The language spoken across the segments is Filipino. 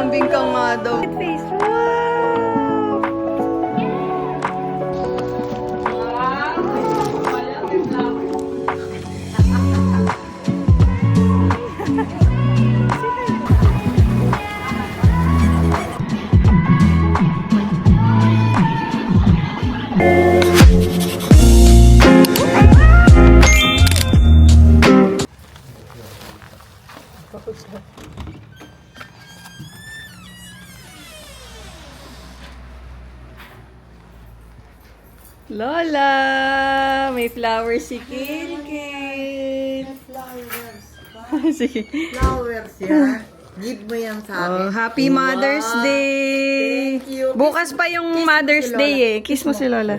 nilalambing ka nga daw. Face, wow! Lola! May flowers si Kilkil. Flowers. Sige. Flowers yan. Give mo yan sa akin. Oh, Happy Mother's Day! Thank you. Bukas pa yung Mother's si Day Lola. eh. Kiss mo si Lola.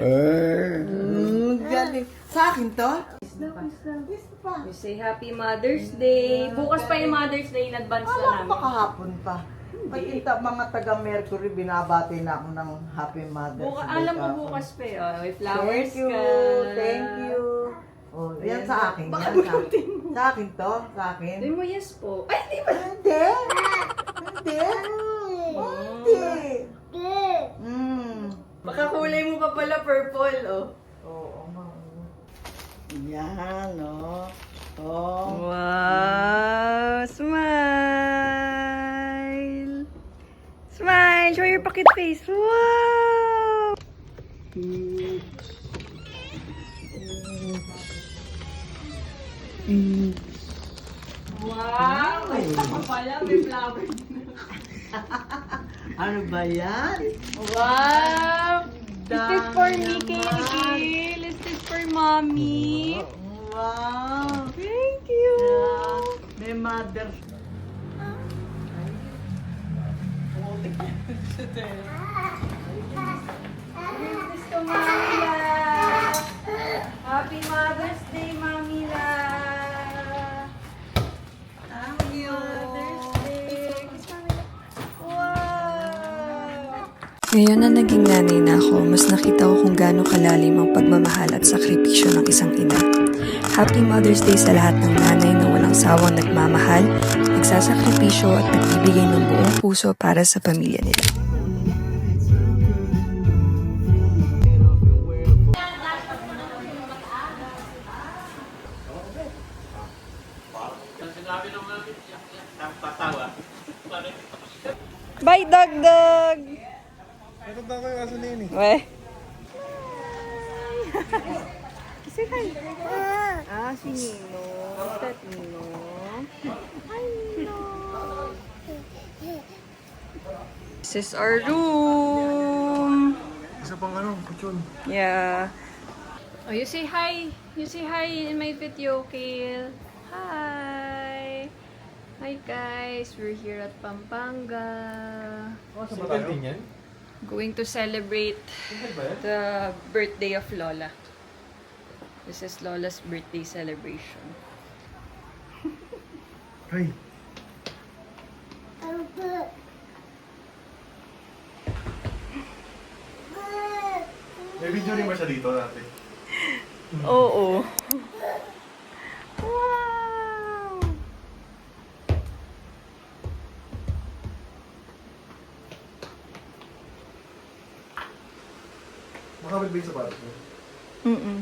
Galing. Sa akin to? Kiss pa. You say Happy Mother's Day. Bukas pa yung Mother's Day in advance na Alam namin. pa kahapon pa. Pagkita mga taga-Mercury, binabati na ako ng Happy Mother's Day. Alam mo kahapon. bukas pa eh. Oh, may flowers Thank you. ka. Thank you. Oh, yan sa akin. Baka Yan sa, bunutin mo. sa akin to? Sa akin? Sabi mo yes po. Ay, di ba? Hindi. Hindi. Hindi. Baka kulay mo pa pala purple, oh. Oo, yan, oh. Oh. Wow! Smile! Smile! Show your pocket face! Wow! Wow! Ay, ako pala, may flower. Ano ba yan? Wow! Is this for me, Kaylee? Is this for mommy? Wow. Thank you! May mother. Gusto Mamila! Happy Mother's Day, Mamila! Thank you. Mother's Day! Kiss Mamila! Wow! Ngayon na naging nanay na ako, mas nakita ko kung gaano kalalim ang pagmamahal at sakripisyo ng isang ina. Happy Mother's Day sa lahat ng nanay na walang sawang nagmamahal, nagsasakripisyo at nagbibigay ng buong puso para sa pamilya nila. Bye, Dagdag! Meron ba kayo aso na yun eh? Weh. Say hi. Si Nino. Is that Nino? Hi, Nino. This is our room. Isa pang ano, kutsyon. Yeah. Oh, you say hi. You say hi in my video, Kale. Hi. Hi, guys. We're here at Pampanga. Sa ba tayo? Going to celebrate the birthday of Lola. This is Lola's birthday celebration. Ay, may video rin ba siya dito dati? Oo. Wow! Makabit ba yung sapatos mo? Mm-mm.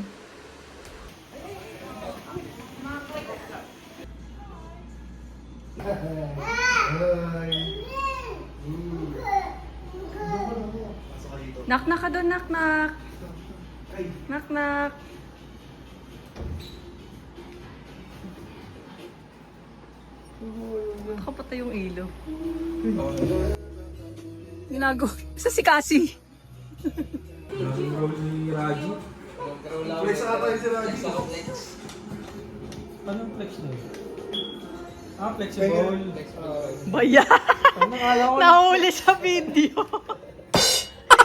Hi! Pasok ka dito. Knock knock ka doon, knock knock. Ay! Knock knock. Nakapatay yung ilaw. Ginagawa. Sa si Cassie. Ni Raji. Flex na tayo si Raji. Anong flex na yun? Flexible. Baya. Nakala ko Nahuli sa video.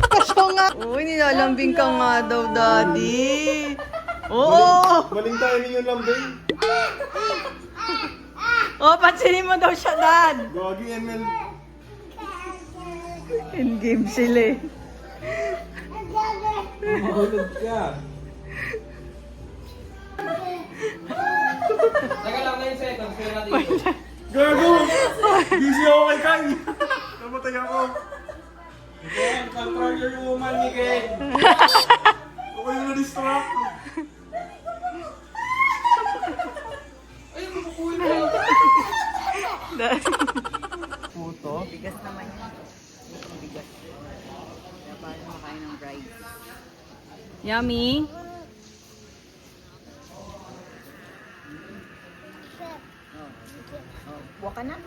Gusto nga. Uy, nilalambing ka nga daw, Daddy. Oo. Maling timing yung lambing. Oh, pansinin mo daw siya, Dad. Gagi ML. In-game sila eh. mahulog ka. Teka lang na yung seconds. Kaya natin ito. Gago! Busy ako kay Kai! ako. Miguel, control your woman, Miguel. Ako yung na-distract. Puto. Bigas naman yan. Bigas. Kaya paano makain ng rice? Yummy. Buwa ka na?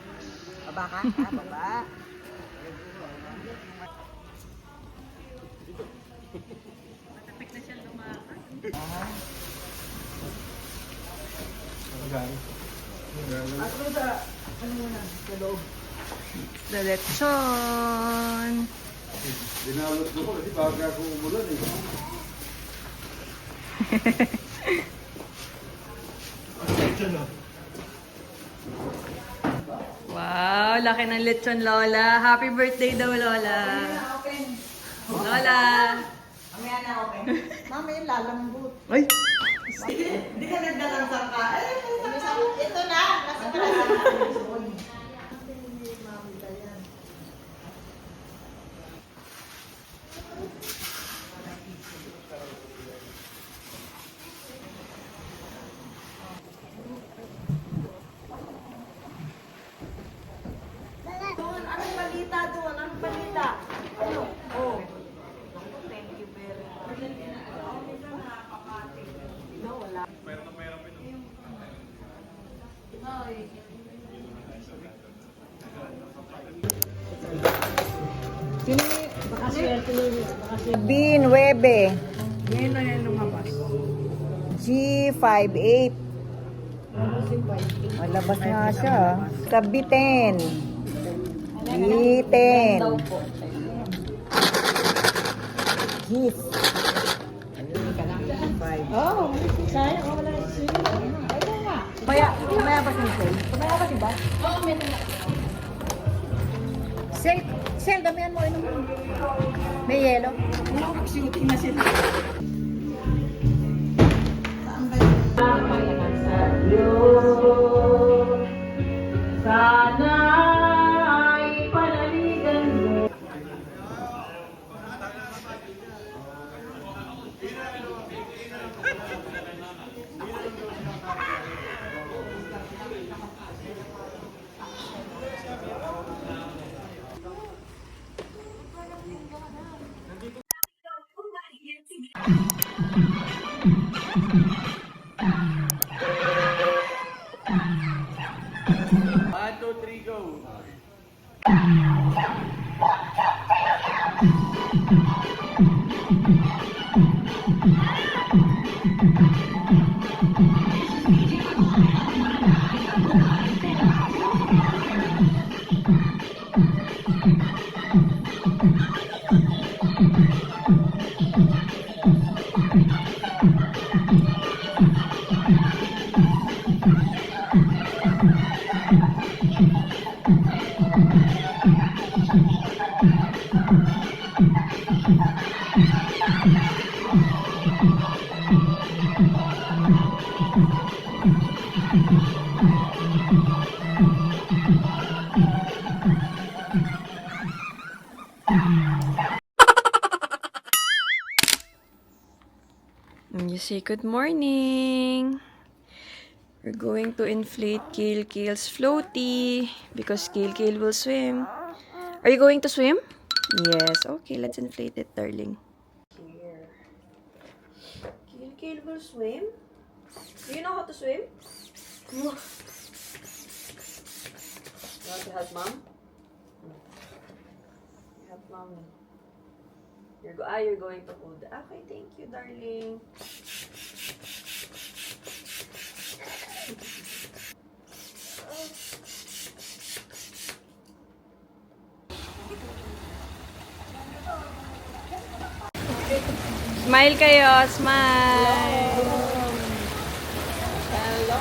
Baba ka? Ha? Baba. At doon sa, ano muna, sa loob. The lechon. Dinalot ko kasi baga ako umulan eh. Wow, laki ng lechon, Lola. Happy birthday daw, Lola. Lola. Mamaya na, okay. Mamaya lalambot. Ay. Hindi ka nagdalang sangka. Ito na. Nasa ka na. Doon, anong balita doon? Anong balita? Ano? Oh. Thank you very much. No, wala. B9. G58. Malabas nga siya. Sa B10. B10. Gis. Oh, sayang. Wala na siya. Kumaya ba si Michelle? Kumaya ba si ba? Oo, may naman. Sel, damihan mo. Inom mo. May yelo. Shooting na sila. And you say good morning. We're going to inflate Kale's floaty because Kale will swim. Are you going to swim? Yes. Okay, let's inflate it, darling. Here. Kale will swim? Do you know how to swim? You want to help mom? Help mom. You're going to hold. Okay, thank you, darling. Smile kayo, smile. Hello.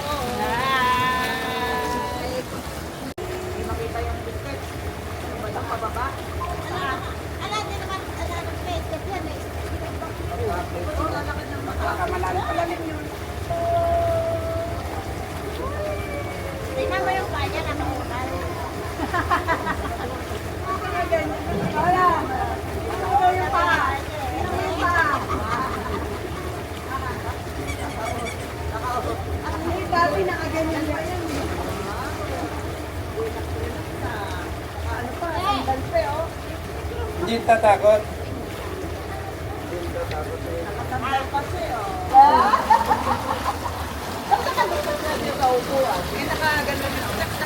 Tingnan mo yung kanya na Hindi tatakot.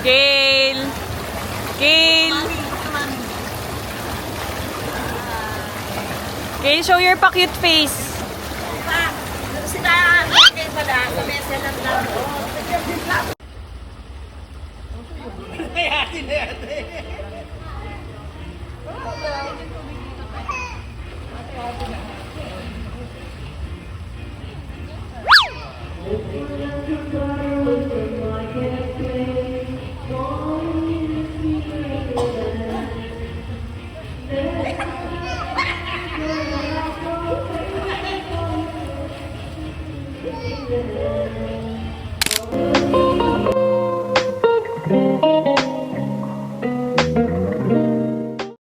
Kale! Kale! Kale, show your pa-cute face.